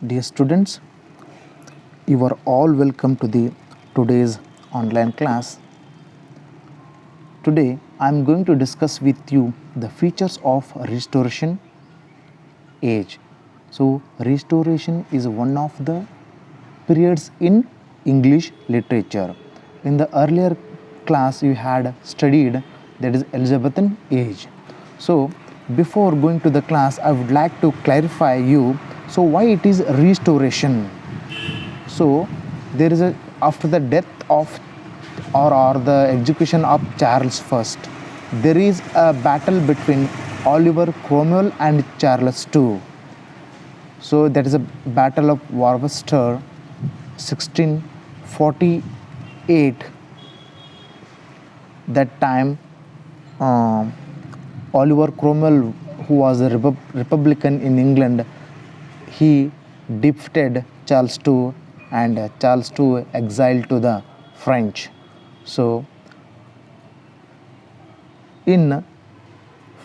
Dear students, you are all welcome to the today's online class. Today I am going to discuss with you the features of restoration age. So restoration is one of the periods in English literature. In the earlier class you had studied that is Elizabethan age. So before going to the class I would like to clarify you so why it is restoration. So there is a after the death of or the execution of Charles I, there is a battle between Oliver Cromwell and Charles II. So that is a battle of Worcester 1648. That time Oliver Cromwell, who was a Republican in England, he defeated Charles II and Charles II exiled to the French. So in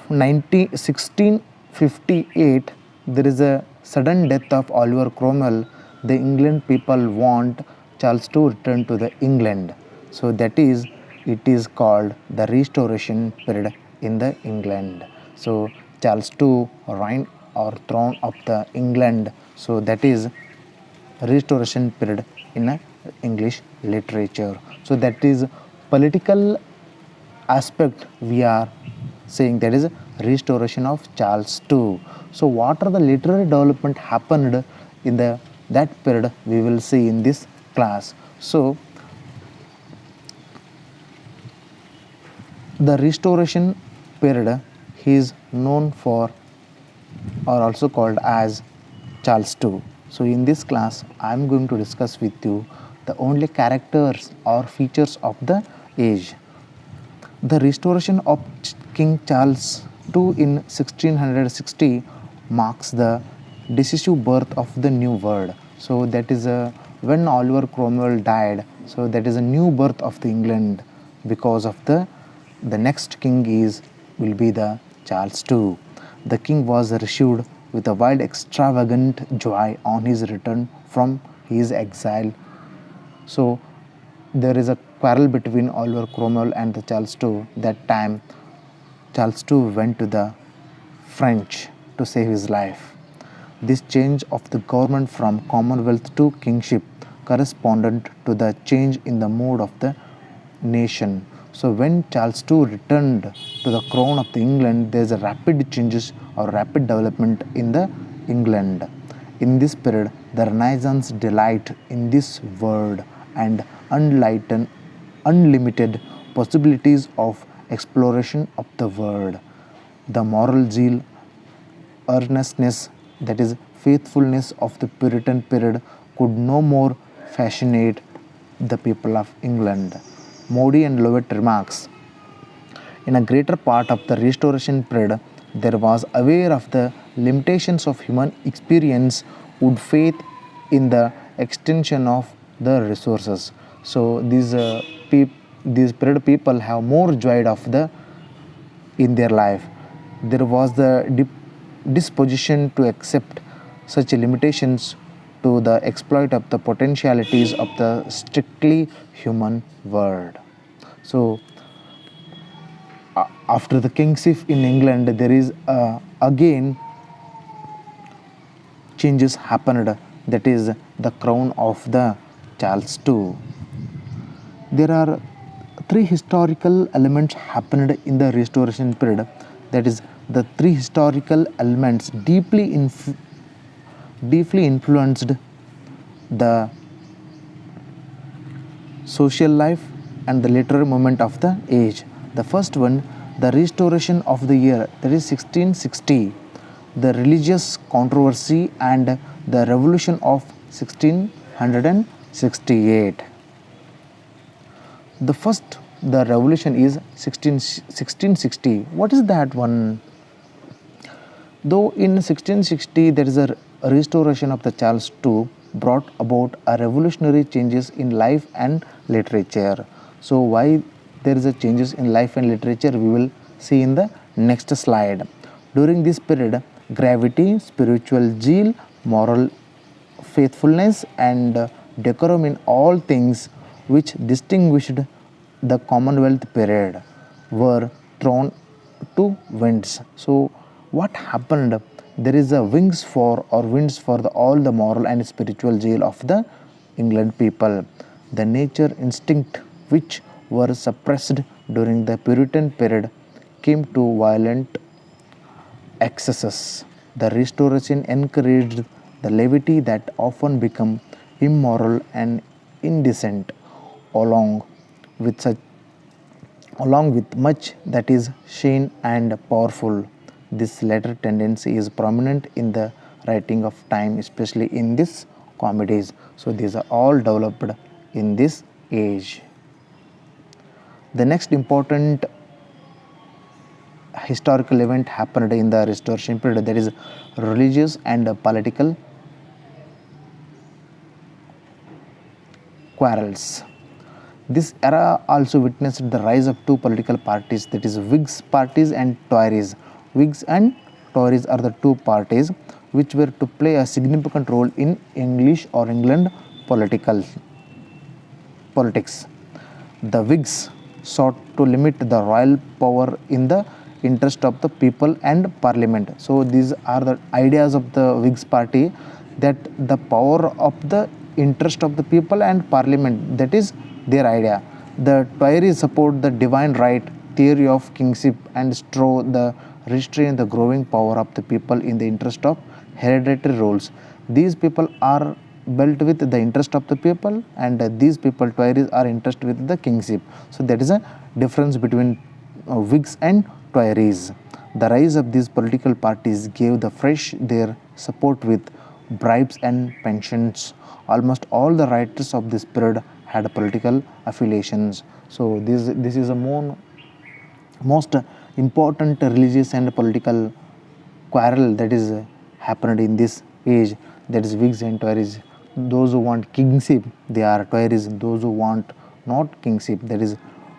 1658 there is a sudden death of Oliver Cromwell. The England people want Charles to return to the England. So that is it is called the restoration period in the England. So Charles II reign or throne of the England. So that is restoration period in English literature. So that is political aspect we are saying, that is restoration of Charles II. So what are the literary development happened in the that period we will see in this class. So the restoration period is known for or also called as Charles II. So in this class I am going to discuss with you the only characters or features of the age. The restoration of King Charles II in 1660 marks the decisive birth of the new world. So that is when Oliver Cromwell died. So that is a new birth of the England, because of the next king will be the Charles II. The king was received with a wild extravagant joy on his return from his exile. So there is a quarrel between Oliver Cromwell and the Charles II. That time Charles II went to the French to save his life. This change of the government from Commonwealth to kingship corresponded to the change in the mood of the nation. So when Charles II returned to the crown of the England, there is a rapid changes or rapid development in the England. In this period, the Renaissance delight in this world and unlimited possibilities of exploration of the world. The moral zeal, earnestness, that is faithfulness of the Puritan period could no more fascinate the people of England. Modi and Lovett remarks, in a greater part of the restoration period, there was aware of the limitations of human experience, would faith in the extension of the resources. So these period people have more joy of the in their life. There was the disposition to accept such limitations to the exploit of the potentialities of the strictly human world. So after the kingship in England, there is again changes happened, that is the crown of the Charles II. There are three historical elements happened in the restoration period, that is the three historical elements deeply influenced the social life and the literary movement of the age. The first one, the restoration of the year, that is 1660, the religious controversy and the revolution of 1668. The first, the revolution is 1660. What is that one? Though in 1660 there is a restoration of the Charles II brought about a revolutionary changes in life and literature. So why there is a changes in life and literature, we will see in the next slide. During this period, gravity, spiritual zeal, moral faithfulness and decorum in all things which distinguished the Commonwealth period were thrown to winds. So, what happened? There is a winds for all the moral and spiritual zeal of the England people. The nature instinct which were suppressed during the Puritan period came to violent excesses. The Restoration encouraged the levity that often become immoral and indecent, along with such along with much that is sane and powerful. This latter tendency is prominent in the writing of time, especially in this comedies. So these are all developed in this age. The next important historical event happened in the Restoration period, that is religious and political quarrels. This era also witnessed the rise of two political parties, that is Whigs parties and Tories. Whigs and Tories are the two parties which were to play a significant role in English or England politics. The Whigs sought to limit the royal power in the interest of the people and parliament. So these are the ideas of the Whigs party, that the power of the interest of the people and parliament, that is their idea. The Tories support the divine right theory of kingship and strive the restrain the growing power of the people in the interest of hereditary roles. These people are built with the interest of the people, and these people Tories are interested with the kingship. So that is a difference between Whigs and Tories. The rise of these political parties gave the fresh their support with bribes and pensions. Almost all the writers of this period had political affiliations. So this is a most important religious and political quarrel that is happened in this age, that is Whigs and Tories. Those who want kingship, they are Tories. Those who want not kingship, that is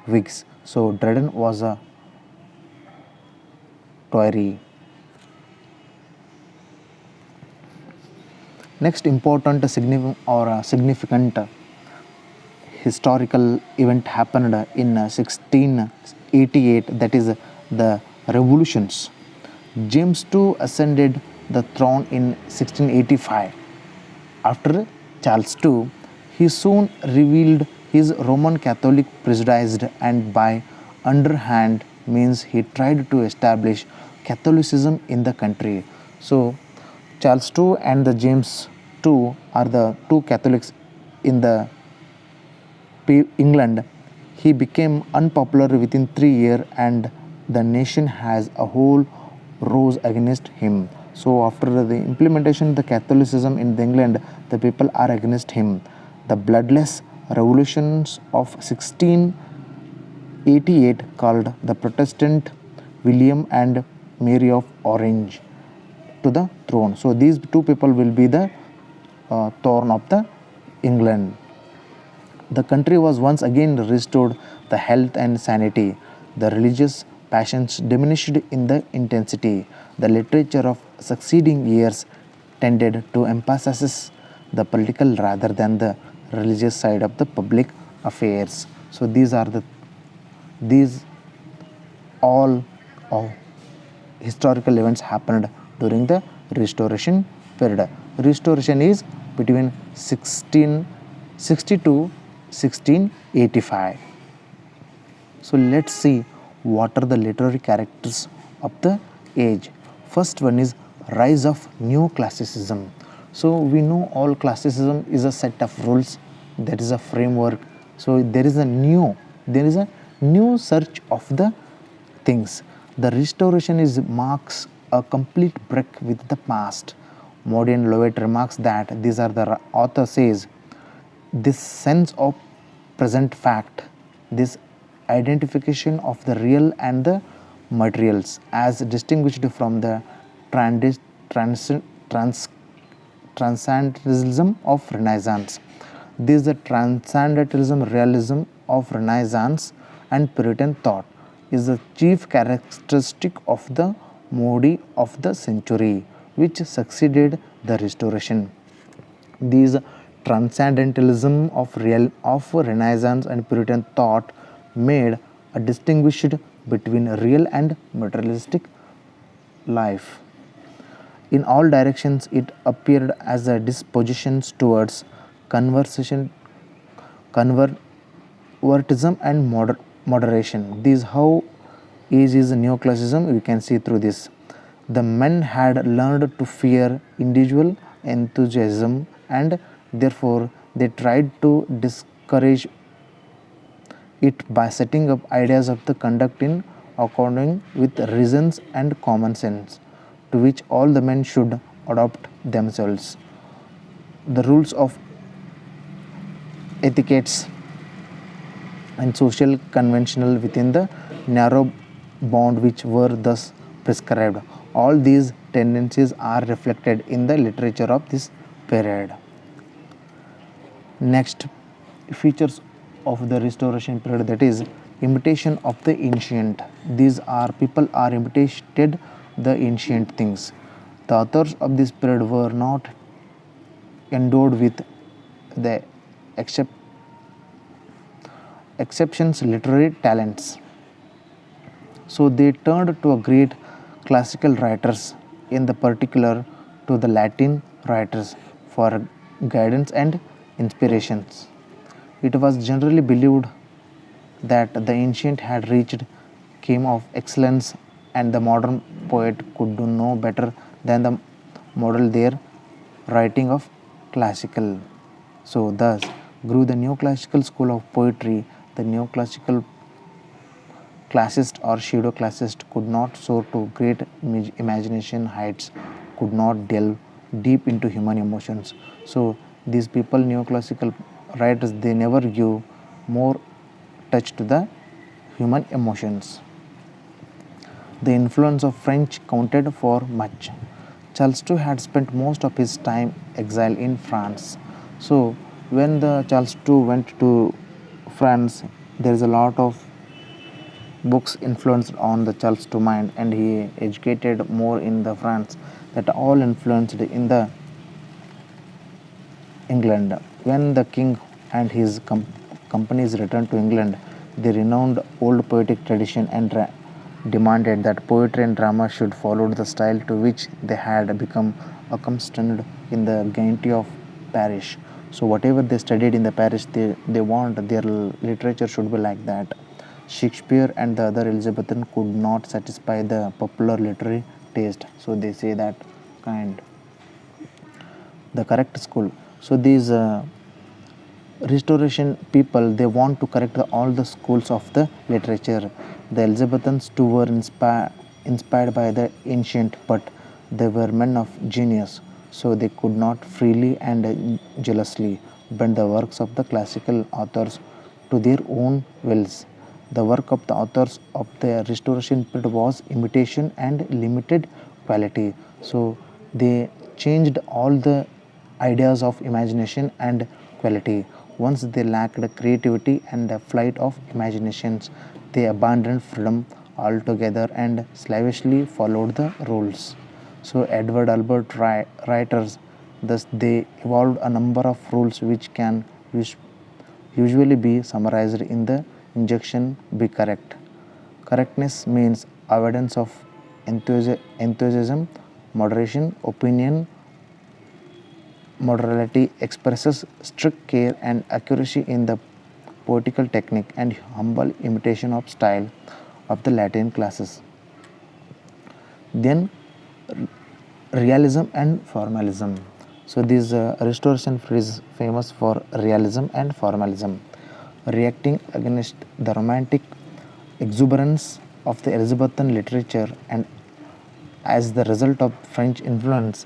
Whigs. So Dryden was a Tory. Next important significant historical event happened in 1688, that is the revolutions. James II ascended the throne in 1685. After Charles II, he soon revealed his Roman Catholic prejudiced, and by underhand means he tried to establish Catholicism in the country. So Charles II and the James II are the two Catholics in the England. He became unpopular within 3 years, and the nation as a whole rose against him. So after the implementation of the Catholicism in England, the people are against him. The bloodless revolutions of 1688 called the Protestant William and Mary of Orange to the throne. So these two people will be the throne of the England. The country was once again restored the health and sanity. The religious passions diminished in the intensity. The literature of succeeding years tended to emphasize the political rather than the religious side of the public affairs. So these all of historical events happened during the Restoration period. Restoration is between 1660 to 1685. So let's see what are the literary characters of the age. First one is rise of new classicism. So we know all classicism is a set of rules, that is a framework. So there is a new search of the things. The Restoration is marks a complete break with the past. Modern Lovett remarks that these are the author says this sense of present fact, this identification of the real and the materials as distinguished from the transcendentalism of Renaissance. This is the transcendentalism realism of Renaissance and Puritan thought is the chief characteristic of the modi of the century which succeeded the Restoration. These transcendentalism of Renaissance and Puritan thought made a distinguished between real and materialistic life. In all directions, it appeared as a disposition towards conversation, convertism, and moderation. This how is neoclassicism. We can see through this. The men had learned to fear individual enthusiasm, and therefore they tried to discourage it by setting up ideas of the conduct in according with reasons and common sense, to which all the men should adopt themselves. The rules of etiquettes and social conventional within the narrow bound which were thus prescribed. All these tendencies are reflected in the literature of this period. Next, features of the restoration period, that is imitation of the ancient. These are people are imitated the ancient things. The authors of this period were not endowed with the except exceptions literary talents. So they turned to a great classical writers, in the particular to the Latin writers, for guidance and inspirations. It was generally believed that the ancient had reached came of excellence, and the modern poet could do no better than the model their writing of classical. So thus grew the neoclassical school of poetry. The neoclassical classist or pseudo classist could not soar to great imagination heights, could not delve deep into human emotions. So these people, neoclassical writers, they never give more touch to the human emotions. The influence of French counted for much. Charles II had spent most of his time exiled in France. So when the Charles II went to France, there is a lot of books influenced on the Charles II mind, and he educated more in the France, that all influenced in the England. When the king and his companies returned to England, they renounced old poetic tradition and demanded that poetry and drama should follow the style to which they had become accustomed in the gaiety of Paris. So whatever they studied in the Paris, they want their literature should be like that. Shakespeare and the other Elizabethan could not satisfy the popular literary taste. So they say that kind the correct school. So these restoration people, they want to correct all the schools of the literature. The Elizabethans too were inspired by the ancient, but they were men of genius, so they could not freely and jealously bend the works of the classical authors to their own wills. The work of the authors of the restoration period was imitation and limited quality. So they changed all the ideas of imagination and quality. Once they lacked creativity and the flight of imaginations, they abandoned freedom altogether and slavishly followed the rules. So Edward Albert writers, thus they evolved a number of rules which can usually be summarized in the injunction be correct. Correctness means avoidance of enthusiasm, moderation, opinion. Morality expresses strict care and accuracy in the poetical technique and humble imitation of style of the Latin classes. Then realism and formalism. So this restoration is famous for realism and formalism, reacting against the romantic exuberance of the Elizabethan literature, and as the result of French influence,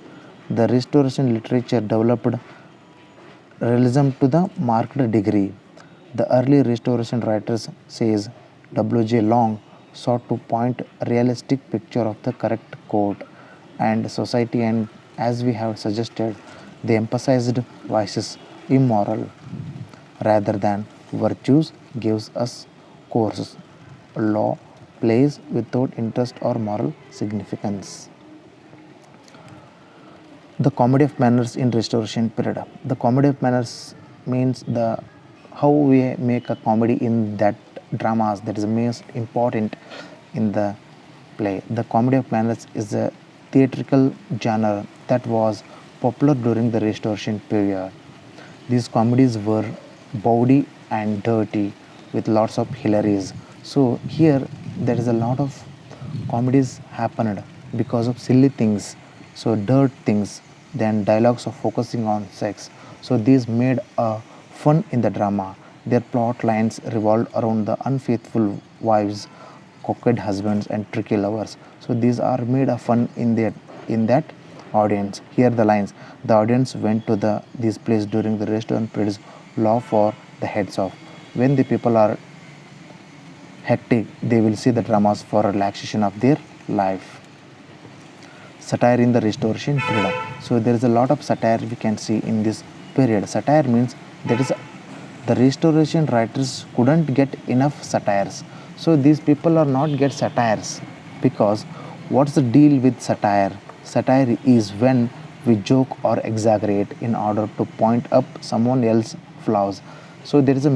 the restoration literature developed realism to the marked degree. The early restoration writers, says W.J. Long, sought to point a realistic picture of the correct court and society, and as we have suggested, they emphasized vices immoral rather than virtues, gives us courses. Law plays without interest or moral significance. The comedy of manners in restoration period. The comedy of manners means the how we make a comedy in that dramas that is most important in the play. The comedy of manners is a theatrical genre that was popular during the restoration period. These comedies were bawdy and dirty with lots of hilarities. So here there is a lot of comedies happened because of silly things, so dirt things, then dialogues of focusing on sex. So these made a fun in the drama. Their plot lines revolved around the unfaithful wives, cockeyed husbands, and tricky lovers. So these are made a fun in that audience. Here the lines: the audience went to this place during the restaurant periods, law for the heads off. When the people are hectic, they will see the dramas for relaxation of their life. Satire in the restoration period. So there is a lot of satire we can see in this period. Satire means there is the restoration writers couldn't get enough satires. So these people are not get satires because what's the deal with satire? Satire is when we joke or exaggerate in order to point up someone else's flaws. So there is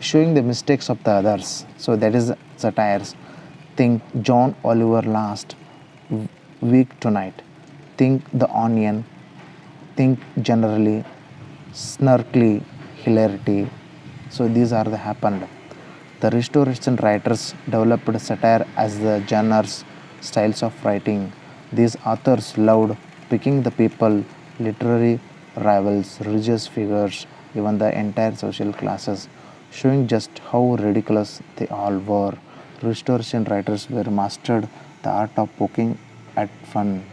showing the mistakes of the others. So that is satires. Think John Oliver last week tonight. Think the onion. Think generally, snarkly, hilarity. So these are the happened. The restoration writers developed satire as the genre's styles of writing. These authors loved picking the people, literary rivals, religious figures, even the entire social classes, showing just how ridiculous they all were. Restoration writers were mastered the art of poking at fun.